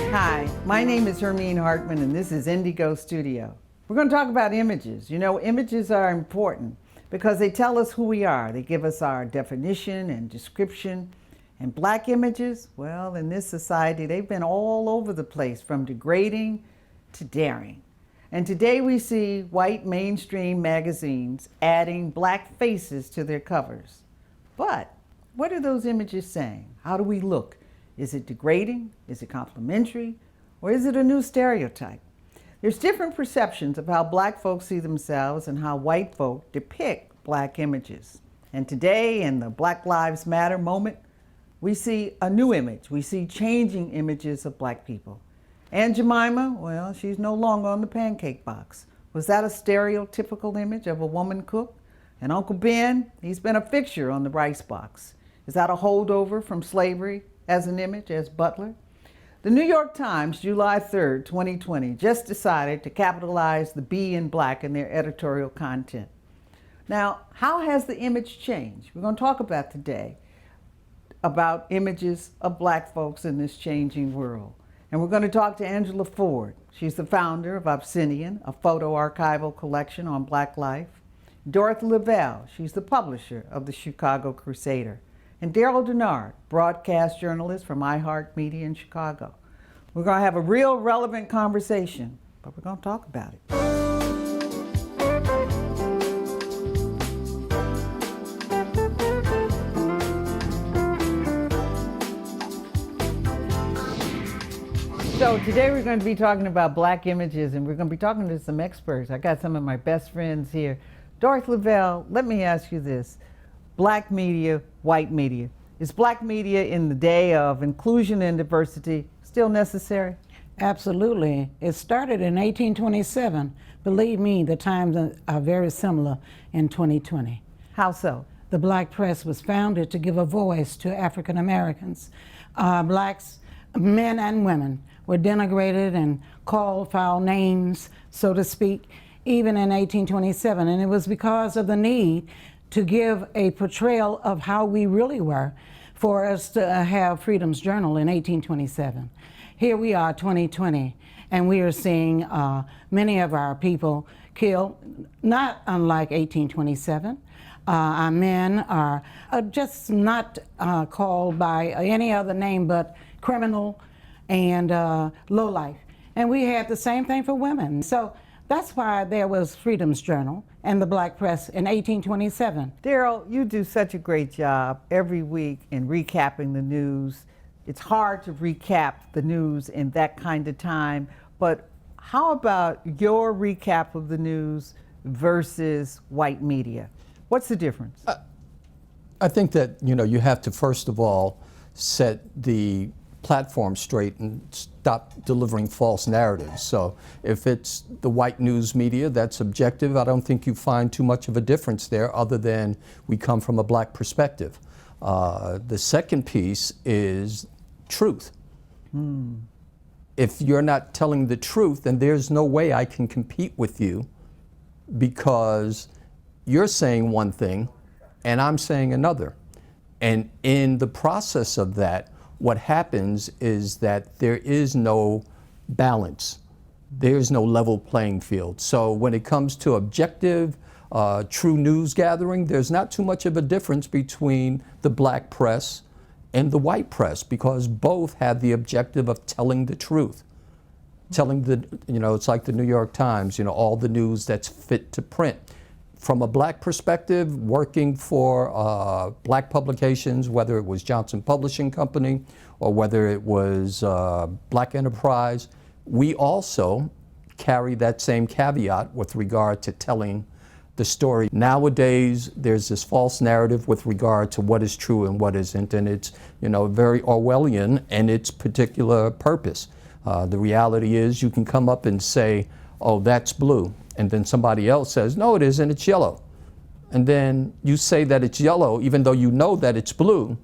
Hi, my name is Hermene Hartman and this is Indigo Studio. We're going to talk about images. You know, images are important because they tell us who we are. They give us our definition and description. And black images, well, in this society, they've been all over the place, from degrading to daring. And today we see white mainstream magazines adding black faces to their covers. But what are those images saying? How do we look? Is it degrading? Is it complimentary? Or is it a new stereotype? There's different perceptions of how black folks see themselves and how white folk depict black images. And today, in the Black Lives Matter moment, we see a new image. We see changing images of black people. Aunt Jemima, well, she's no longer on the pancake box. Was that a stereotypical image of a woman cook? And Uncle Ben, he's been a fixture on the rice box. Is that a holdover from slavery as an image, as butler? The New York Times, July 3rd, 2020, just decided to capitalize the B in black in their editorial content. Now, how has the image changed? We're going to talk about today about images of black folks in this changing world. And we're going to talk to Angela Ford. She's the founder of Obsidian, a photo archival collection on black life. Dorothy Lavelle, she's the publisher of the Chicago Crusader. And Darryl Dennard, broadcast journalist from iHeartMedia in Chicago. We're going to have a real relevant conversation, but we're going to talk about it. So today we're going to be talking about black images, and we're going to be talking to some experts. I got some of my best friends here. Dorothy Lavelle, let me ask you this. Black media, white media. Is black media in the day of inclusion and diversity still necessary? Absolutely. It started in 1827. Believe me, the times are very similar in 2020. How so? The black press was founded to give a voice to African Americans. Blacks, men and women, were denigrated and called foul names, so to speak, even in 1827. And it was because of the need to give a portrayal of how we really were for us to have Freedom's Journal in 1827. Here we are, 2020, and we are seeing many of our people killed, not unlike 1827. Our men are just not called by any other name but criminal and lowlife. And we had the same thing for women. So that's why there was Freedom's Journal and the black press in 1827. Darryl, you do such a great job every week in recapping the news. It's hard to recap the news in that kind of time, but how about your recap of the news versus white media? What's the difference? I think that, you have to first of all set the platform straight and stop delivering false narratives. So if it's the white news media that's objective, I don't think you find too much of a difference there other than we come from a black perspective. The second piece is truth. If you're not telling the truth, then there's no way I can compete with you, because you're saying one thing and I'm saying another. And in the process of that, what happens is that there is no balance. There's no level playing field. So when it comes to objective, true news gathering, there's not too much of a difference between the black press and the white press, because both have the objective of telling the truth. Telling it's like the New York Times, all the news that's fit to print. From a black perspective, working for black publications, whether it was Johnson Publishing Company or whether it was Black Enterprise, we also carry that same caveat with regard to telling the story. Nowadays, there's this false narrative with regard to what is true and what isn't, and it's, very Orwellian in its particular purpose. The reality is you can come up and say, oh, that's blue, and then somebody else says, no, it isn't, it's yellow. And then you say that it's yellow, even though you know that it's blue.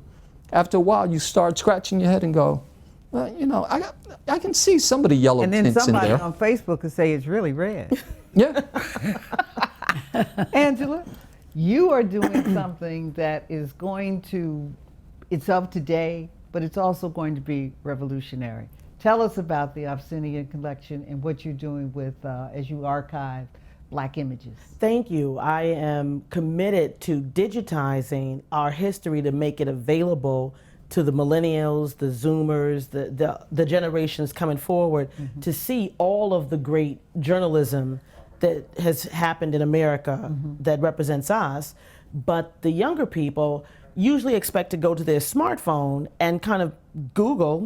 After a while, you start scratching your head and go, well, I can see some of the yellow tints in there. And then somebody on Facebook could say it's really red. Yeah. Angela, you are doing something that is it's of today, but it's also going to be revolutionary. Tell us about the Obsidian collection and what you're doing with, as you archive Black images. Thank you. I am committed to digitizing our history to make it available to the millennials, the Zoomers, the generations coming forward to see all of the great journalism that has happened in America that represents us. But the younger people usually expect to go to their smartphone and kind of Google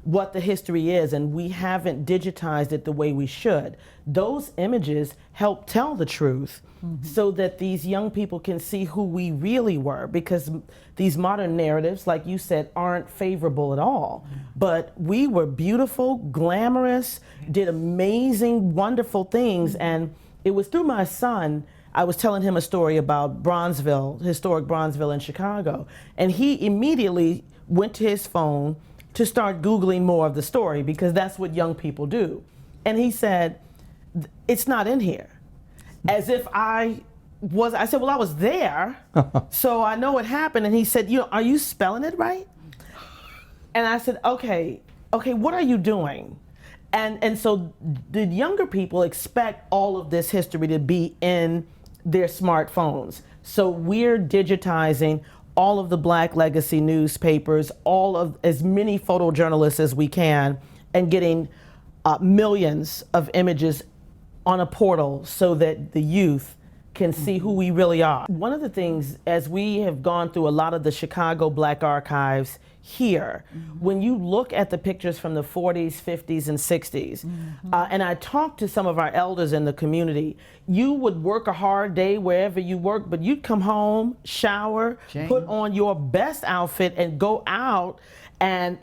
what the history is, and we haven't digitized it the way we should. Those images help tell the truth so that these young people can see who we really were, because these modern narratives, like you said, aren't favorable at all. But we were beautiful, glamorous, did amazing, wonderful things, and it was through my son. I was telling him a story about Bronzeville, historic Bronzeville in Chicago, and he immediately went to his phone to start Googling more of the story, because that's what young people do. And he said, it's not in here. As if I said, well, I was there, so I know what happened. And he said, are you spelling it right? And I said, okay, what are you doing? And so the younger people expect all of this history to be in their smartphones. So we're digitizing all of the Black legacy newspapers, all of as many photojournalists as we can, and getting millions of images on a portal so that the youth can see who we really are. One of the things, as we have gone through a lot of the Chicago Black archives here, when you look at the pictures from the 40s, 50s, and 60s, and I talked to some of our elders in the community, you would work a hard day wherever you work, but you'd come home, shower, put on your best outfit, and go out and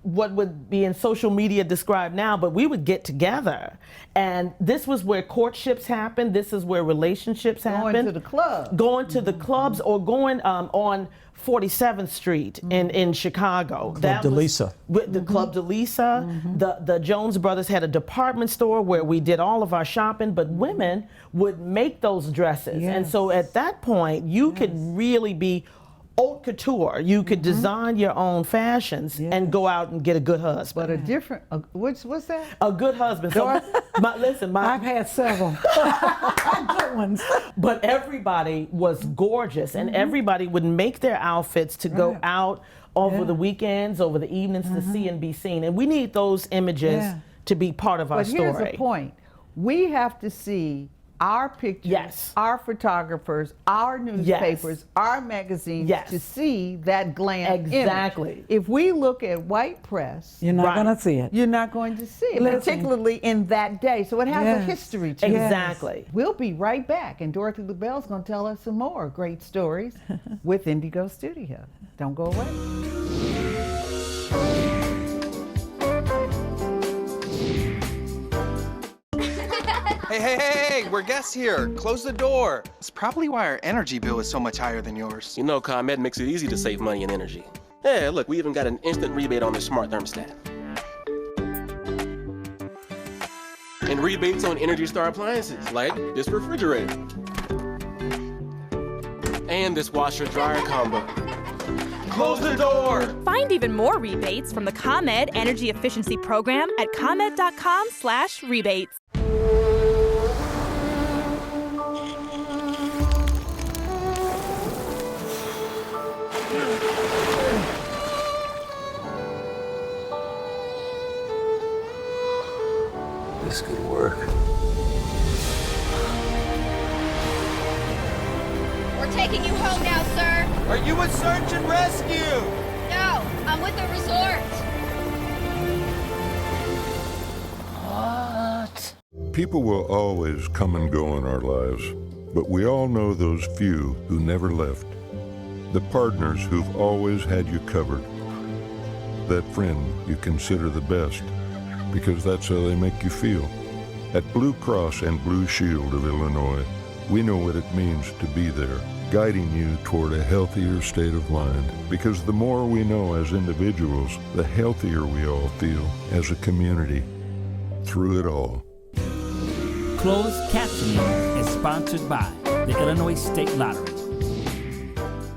what would be in social media described now, but we would get together. And this was where courtships happened. This is where relationships happened. Going to the club. Going to the clubs, or going on 47th Street in Chicago. Club de Lisa. The Club de Lisa. The Jones Brothers had a department store where we did all of our shopping, but women would make those dresses. And so at that point, you could really be haute couture. You could design your own fashions and go out and get a good husband. But a different, what's that? A good husband. So, I've had several good ones. But everybody was gorgeous, and everybody would make their outfits to go out over the weekends, over the evenings to see and be seen. And we need those images to be part of our story. But here's the point. We have to see our pictures, our photographers, our newspapers, our magazines to see that glam image. If we look at white press, you're not going to see it. You're not going to see it, particularly in that day. So it has a history to it. We'll be right back, and Dorothy Lavelle is going to tell us some more great stories with Indigo Studio. Don't go away. Hey, we're guests here. Close the door. It's probably why our energy bill is so much higher than yours. You know, ComEd makes it easy to save money and energy. Yeah, look, we even got an instant rebate on this smart thermostat. And rebates on Energy Star appliances, like this refrigerator. And this washer-dryer combo. Close the door! Find even more rebates from the ComEd Energy Efficiency Program at ComEd.com/rebates. This could work. We're taking you home now, sir. Are you a search and rescue? No, I'm with the resort. What? People will always come and go in our lives. But we all know those few who never left. The partners who've always had you covered. That friend you consider the best, because that's how they make you feel. At Blue Cross and Blue Shield of Illinois, we know what it means to be there, guiding you toward a healthier state of mind. Because the more we know as individuals, the healthier we all feel as a community. Through it all. Closed captioning is sponsored by the Illinois State Lottery.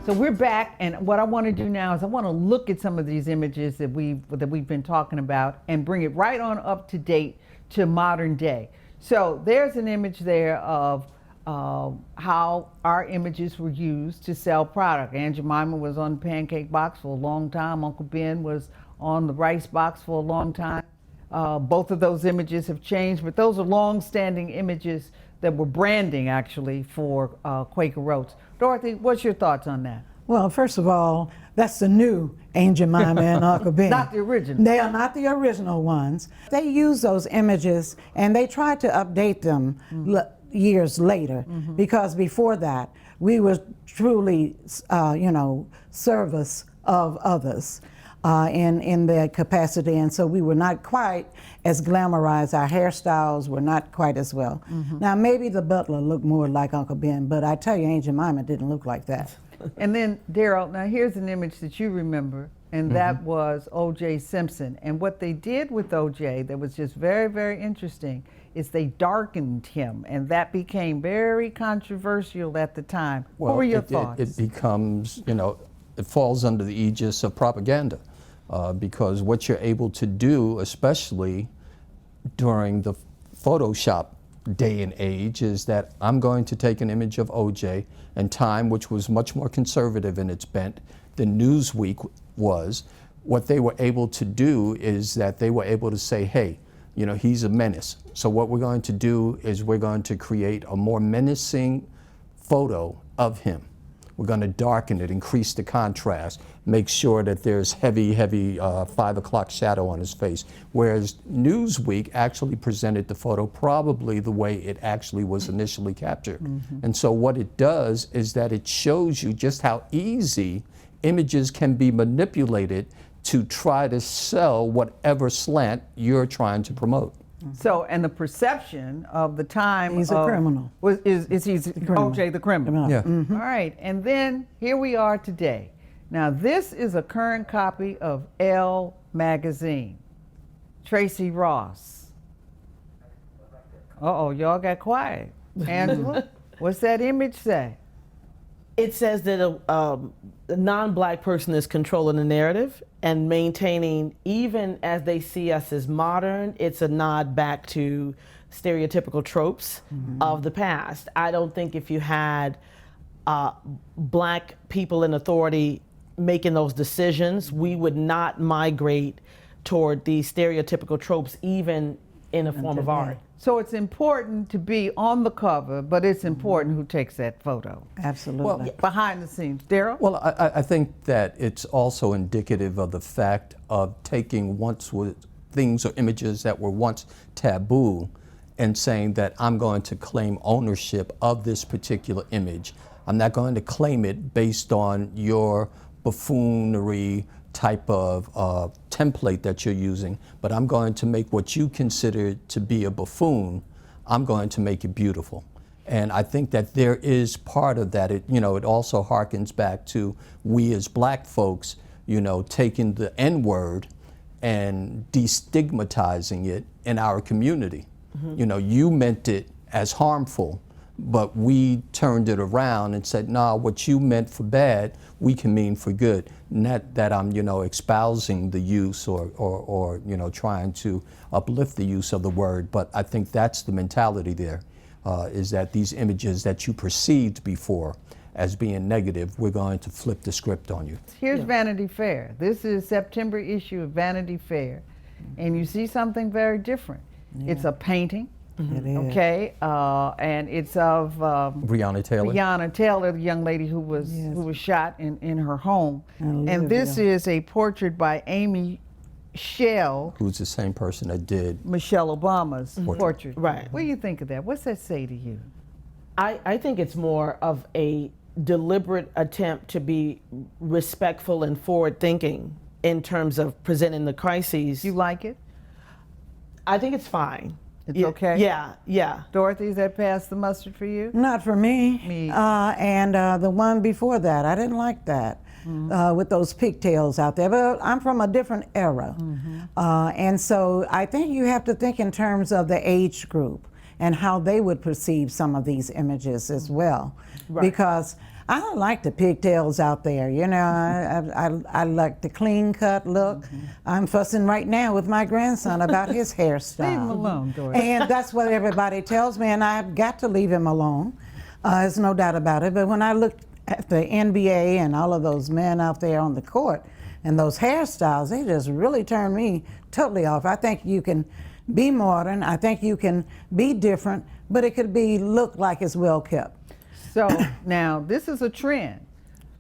So we're back, and what I want to do now is I want to look at some of these images that we've been talking about and bring it right on up to date to modern day. So there's an image there of how our images were used to sell product. Aunt Jemima was on the pancake box for a long time. Uncle Ben was on the rice box for a long time. Both of those images have changed, but those are long-standing images that were branding, actually, for Quaker Oats. Dorothy, what's your thoughts on that? Well, first of all, that's the new Aunt Jemima and Uncle Ben. Not the original. They are not the original ones. They use those images and they tried to update them years later, because before that, we were truly, service of others. In their capacity, and so we were not quite as glamorized. Our hairstyles were not quite as well. Now maybe the butler looked more like Uncle Ben, but I tell you, Aunt Jemima didn't look like that. And then Darryl, now here's an image that you remember, and that was O.J. Simpson. And what they did with O.J. that was just very, very interesting is they darkened him, and that became very controversial at the time. Well, what were your thoughts? It becomes, it falls under the aegis of propaganda. Because what you're able to do, especially during the Photoshop day and age, is that I'm going to take an image of OJ, and Time, which was much more conservative in its bent than Newsweek was. What they were able to do is that they were able to say, hey, he's a menace. So what we're going to do is we're going to create a more menacing photo of him. We're going to darken it, increase the contrast, make sure that there's heavy 5 o'clock shadow on his face. Whereas Newsweek actually presented the photo probably the way it actually was initially captured. And so what it does is that it shows you just how easy images can be manipulated to try to sell whatever slant you're trying to promote. So, and the perception of the time he's a criminal. Is he's OJ the criminal. Yeah. All right, and then here we are today. Now this is a current copy of Elle magazine. Tracy Ross. Uh-oh, y'all got quiet. Angela, what's that image say? It says that a non-black person is controlling the narrative and maintaining, even as they see us as modern, it's a nod back to stereotypical tropes of the past. I don't think if you had black people in authority making those decisions, we would not migrate toward these stereotypical tropes, even in a form of art. So it's important to be on the cover, but it's important who takes that photo. Absolutely. Well, behind the scenes. Darryl? Well, I think that it's also indicative of the fact of taking things or images that were once taboo and saying that I'm going to claim ownership of this particular image. I'm not going to claim it based on your buffoonery type of template that you're using, but I'm going to make what you consider to be a buffoon, I'm going to make it beautiful. And I think that there is part of that. It also harkens back to we as black folks, taking the N-word and destigmatizing it in our community. You meant it as harmful, but we turned it around and said, nah, what you meant for bad, we can mean for good. Not that I'm, espousing the use or trying to uplift the use of the word, but I think that's the mentality there, is that these images that you perceived before as being negative, we're going to flip the script on you. Here's Vanity Fair. This is September issue of Vanity Fair, and you see something very different. It's a painting. Okay, and it's of Breonna Taylor. Breonna Taylor, the young lady who was shot in her home. And this is a portrait by Amy Shell, who's the same person that did Michelle Obama's portrait. Right. What do you think of that? What's that say to you? I think it's more of a deliberate attempt to be respectful and forward thinking in terms of presenting the crises. You like it? I think it's fine. It's okay? Yeah. Dorothy, is that past the mustard for you? Not for me. Me. And the one before that, I didn't like that. With those pigtails out there. But I'm from a different era. And so I think you have to think in terms of the age group and how they would perceive some of these images as well. Right. Because I don't like the pigtails out there, you know. I like the clean cut look. I'm fussing right now with my grandson about his hairstyle. Leave him alone, Dorothy. And that's what everybody tells me, and I've got to leave him alone. There's no doubt about it. But when I looked at the NBA and all of those men out there on the court and those hairstyles, they just really turned me totally off. I think you can be modern. I think you can be different, but it could be look like it's well kept. So now this is a trend.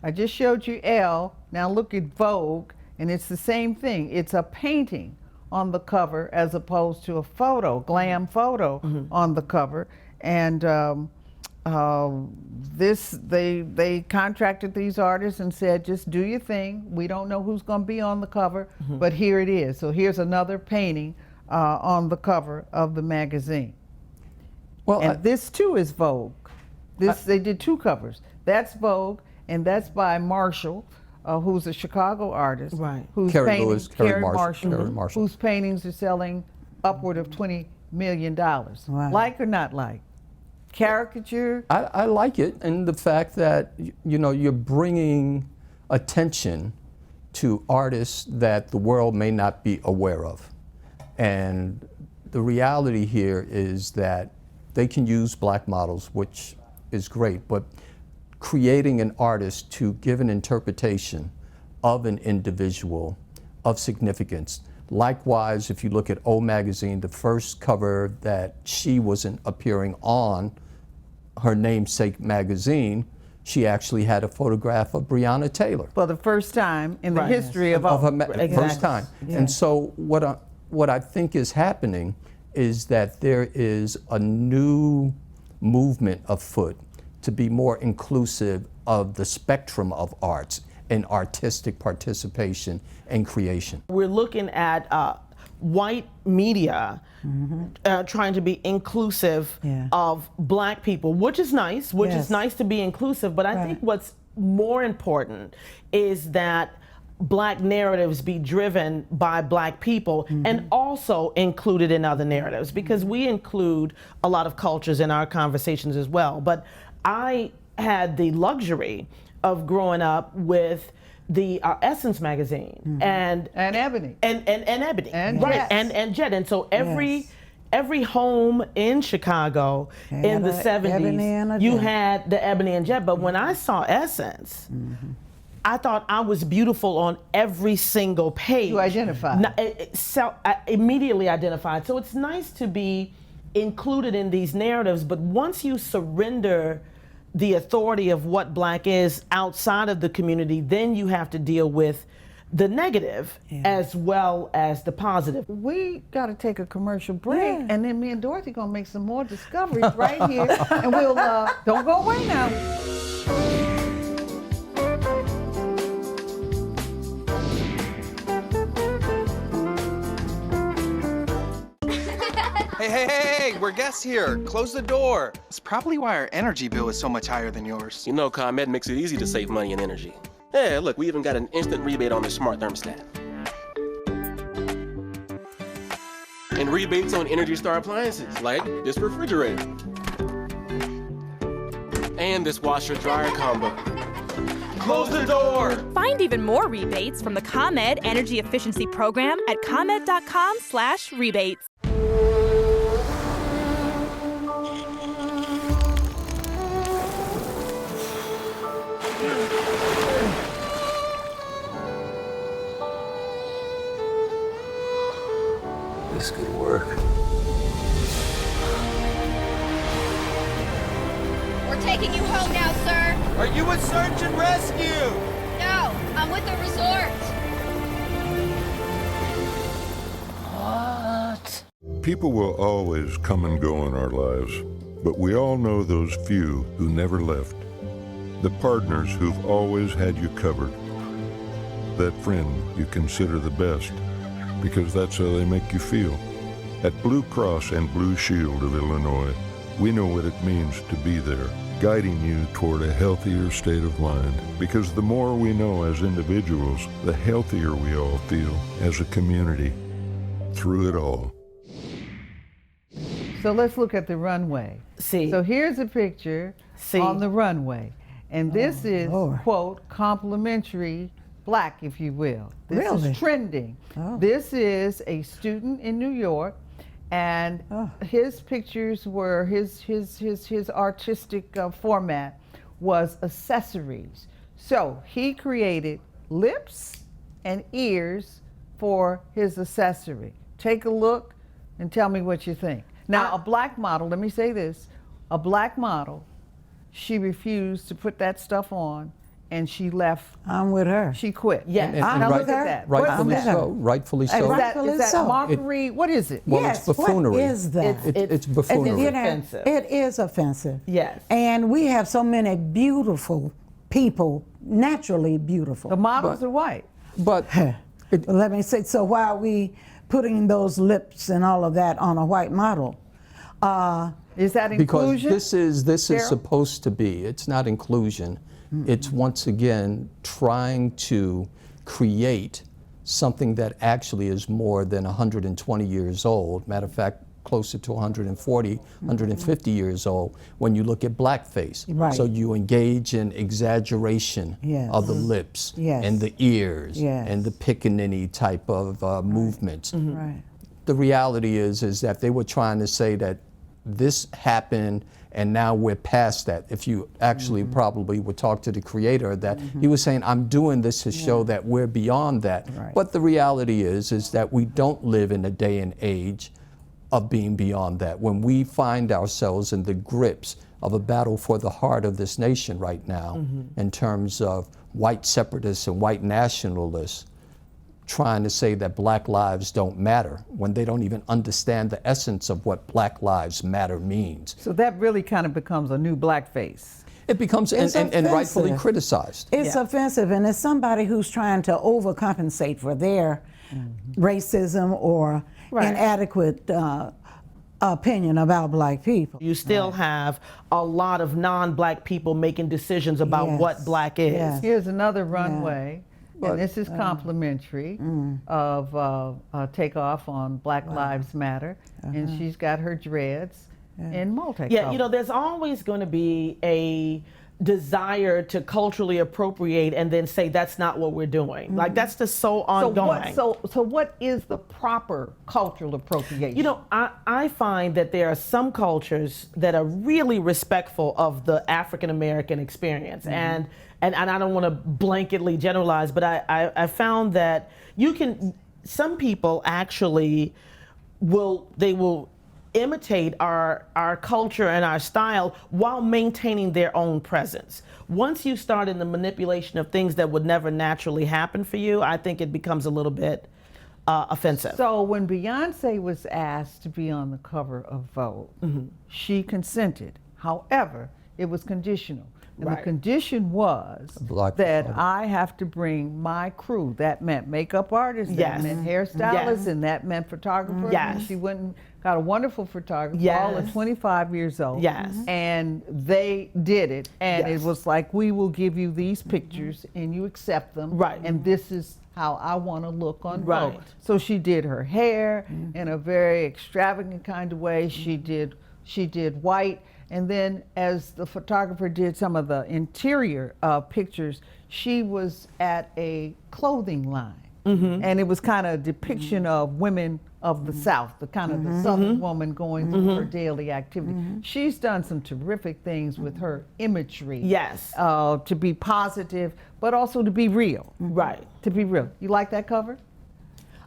I just showed you Elle. Now look at Vogue, and it's the same thing. It's a painting on the cover as opposed to a photo, glam photo on the cover. And they contracted these artists and said, just do your thing. We don't know who's going to be on the cover, but here it is. So here's another painting on the cover of the magazine. Well, And this too is Vogue. They did two covers. That's Vogue, and that's by Marshall, who's a Chicago artist. Right. Whose Carrie paintings, Lewis, Carrie Carrie Marshall, Marshall, Carrie Marshall. whose paintings are selling upward of $20 million. Wow. Like or not like? Caricature? I like it, and the fact that you're bringing attention to artists that the world may not be aware of. And the reality here is that they can use black models, which is great, but creating an artist to give an interpretation of an individual of significance. Likewise, if you look at O Magazine, the first cover that she wasn't appearing on, her namesake magazine, she actually had a photograph of Breonna Taylor. For the first time in the Right. history of Of her Exactly. first time. And so what I think is happening is that there is a new movement afoot to be more inclusive of the spectrum of arts and artistic participation and creation. We're looking at white media trying to be inclusive of black people, which is nice, is nice to be inclusive, but I think what's more important is that black narratives be driven by black people and also included in other narratives, because we include a lot of cultures in our conversations as well. But I had the luxury of growing up with the Essence magazine and Ebony. And Ebony. And right. Jet. And Jet. And so every home in Chicago in the Ebony and a 70s, you Jet. had the Ebony and Jet. But when I saw Essence, I thought I was beautiful on every single page. You identified. I immediately identified. So it's nice to be included in these narratives, but once you surrender the authority of what black is outside of the community, then you have to deal with the negative as well as the positive. We got to take a commercial break, and then me and Dorothy gonna make some more discoveries right here, and we'll don't go away now. Hey, we're guests here. Close the door. It's probably why our energy bill is so much higher than yours. You know, ComEd makes it easy to save money and energy. Yeah, look, we even got an instant rebate on this smart thermostat. And rebates on Energy Star appliances, like this refrigerator. And this washer-dryer combo. Close the door! Find even more rebates from the ComEd Energy Efficiency Program at ComEd.com/rebates. This could work. We're taking you home now, sir. Are you a search and rescue? No, I'm with the resort. What? People will always come and go in our lives. But we all know those few who never left. The partners who've always had you covered. That friend you consider the best, because that's how they make you feel. At Blue Cross and Blue Shield of Illinois, we know what it means to be there, guiding you toward a healthier state of mind. Because the more we know as individuals, the healthier we all feel as a community through it all. So let's look at the runway. See. So here's a picture on the runway. And this is, quote, complimentary black, if you will. This is trending. This is a student in New York, and his pictures were, his artistic format was accessories. So he created lips and ears for his accessory. Take a look and tell me what you think. Now, a black model, let me say this, a black model, she refused to put that stuff on, and she left. I'm with her. She quit. Yes. Now look at that. Rightfully so. Rightfully so. Is that mockery? What is it? Well, yes, it's buffoonery. what is that? It's buffoonery. Offensive. It is offensive. Yes. And we have so many beautiful people, naturally beautiful. The models are white. But let me say, so why are we putting those lips and all of that on a white model? Is that inclusion? Because this is supposed to be. It's not inclusion. It's once again trying to create something that actually is more than 120 years old. Matter of fact, closer to 140, 150 years old when you look at blackface. Right. So you engage in exaggeration of the lips and the ears and the pickaninny type of movements. Right. The reality is that they were trying to say that this happened and now we're past that. If you actually probably would talk to the creator, that he was saying, I'm doing this to show that we're beyond that. Right. But the reality is that we don't live in a day and age of being beyond that. When we find ourselves in the grips of a battle for the heart of this nation right now, in terms of white separatists and white nationalists, trying to say that black lives don't matter when they don't even understand the essence of what Black Lives Matter means. So that really kind of becomes a new blackface. It becomes and rightfully criticized. It's offensive, and it's somebody who's trying to overcompensate for their racism or inadequate opinion about black people. You still have a lot of non-black people making decisions about what black is. Yes. Here's another runway. And this is complimentary of Takeoff on Black Lives Matter. And she's got her dreads in multicolor. Yeah, you know, there's always going to be a desire to culturally appropriate and then say that's not what we're doing. Like, that's just so ongoing. So what is the proper cultural appropriation? You know, I find that there are some cultures that are really respectful of the African American experience. And I don't want to blanketly generalize, but I found that some people actually will imitate our culture and our style while maintaining their own presence. Once you start in the manipulation of things that would never naturally happen for you, I think it becomes a little bit offensive. So when Beyonce was asked to be on the cover of Vogue, she consented. However, it was conditional. And the condition was that I have to bring my crew. That meant makeup artists, that meant hairstylists, and that meant photographers. Yes. And she went and got a wonderful photographer, all at 25 years old. Yes. And they did it. And it was like, we will give you these pictures and you accept them. Right. And this is how I want to look on Right. Vogue. So she did her hair in a very extravagant kind of way. She did white. And then as the photographer did some of the interior pictures, she was at a clothing line. And it was kind of a depiction of women of the South, the kind of the Southern woman going through her daily activity. She's done some terrific things with her imagery. Yes. To be positive, but also to be real. Right. To be real. You like that cover?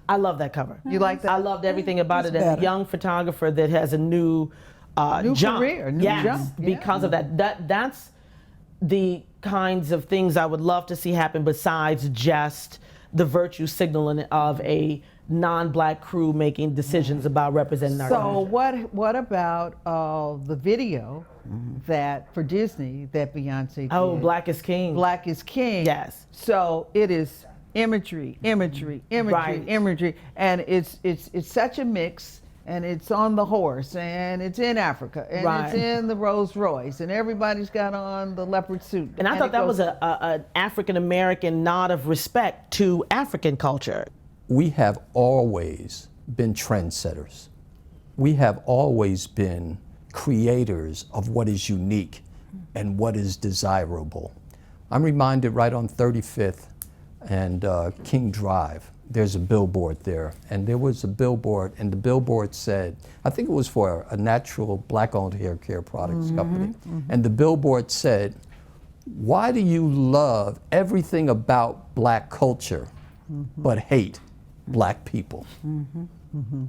I love that cover. You like that? I loved everything about it. It's As a better. young photographer that has a new jump. career, new yes, jump. Yeah. Because of that. That's the kinds of things I would love to see happen besides just the virtue signaling of a non-black crew making decisions about representing our So country. what about the video that for Disney that Beyonce did? Oh, Black is King. Black is King. Yes. So it is imagery, imagery, imagery, Right. imagery, and it's such a mix. And it's on the horse, and it's in Africa, and Right. it's in the Rolls Royce, and everybody's got on the leopard suit. And I thought that was an African-American nod of respect to African culture. We have always been trendsetters. We have always been creators of what is unique and what is desirable. I'm reminded right on 35th and King Drive, there's a billboard there, and there was a billboard, and the billboard said, I think it was for a natural black-owned hair care products company, and the billboard said, why do you love everything about black culture but hate black people?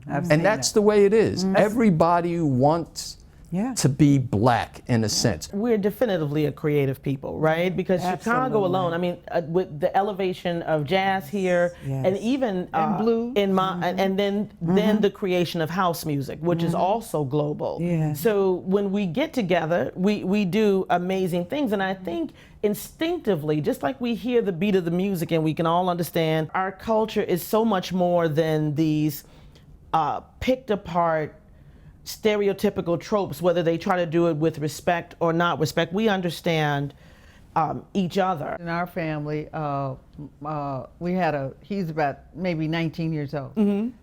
And that's the way it is. Everybody wants to be black in a sense. We're definitively a creative people, right? Because Chicago alone, I mean, with the elevation of jazz here, and even And blues. and then the creation of house music, which is also global. Yeah. So when we get together, we do amazing things, and I think instinctively, just like we hear the beat of the music and we can all understand, our culture is so much more than these picked apart stereotypical tropes, whether they try to do it with respect or not respect. We understand each other. In our family, we had he's about maybe 19 years old,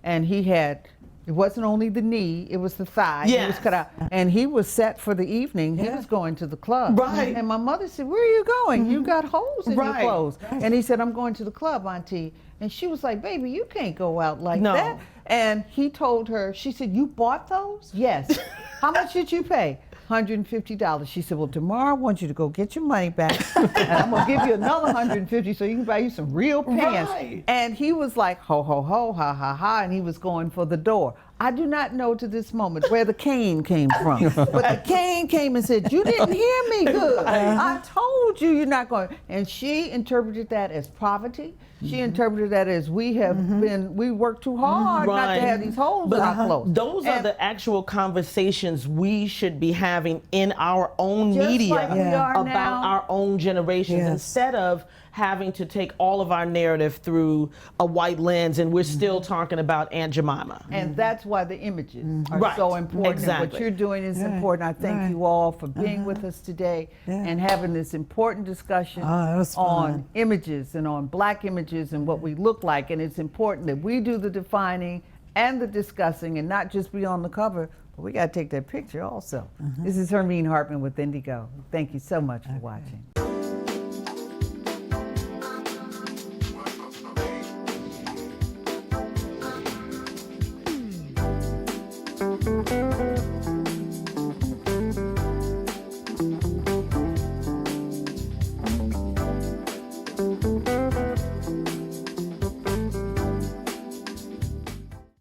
and he had, it wasn't only the knee, it was the thigh. He was cut out, and he was set for the evening. He was going to the club. Right. And my mother said, where are you going? You got holes in your Right. clothes. And he said, I'm going to the club, Auntie. And she was like, baby, you can't go out like No. that. And he told her, she said, you bought those? Yes. How much did you pay? $150. She said, well, tomorrow I want you to go get your money back, and I'm gonna give you another $150 so you can buy you some real pants. Right. And he was like, ho, ho, ho, ha, ha, ha, and he was going for the door. I do not know to this moment where the cane came from, but the cane came and said, you didn't hear me good. I told you you're not going. And she interpreted that as poverty. She interpreted that as we work too hard not to have these holes in our clothes. Those are the actual conversations we should be having in our own Just media like we are about now. our own generations, instead of having to take all of our narrative through a white lens, and we're still talking about Aunt Jemima. And that's why the images are Right. so important. Exactly. What you're doing is important. I thank you all for being with us today and having this important discussion Oh, it was fun. on images and on black images and what we look like. And it's important that we do the defining and the discussing and not just be on the cover, but we got to take that picture also. This is Hermene Hartman with Indigo. Thank you so much for watching. Thank you.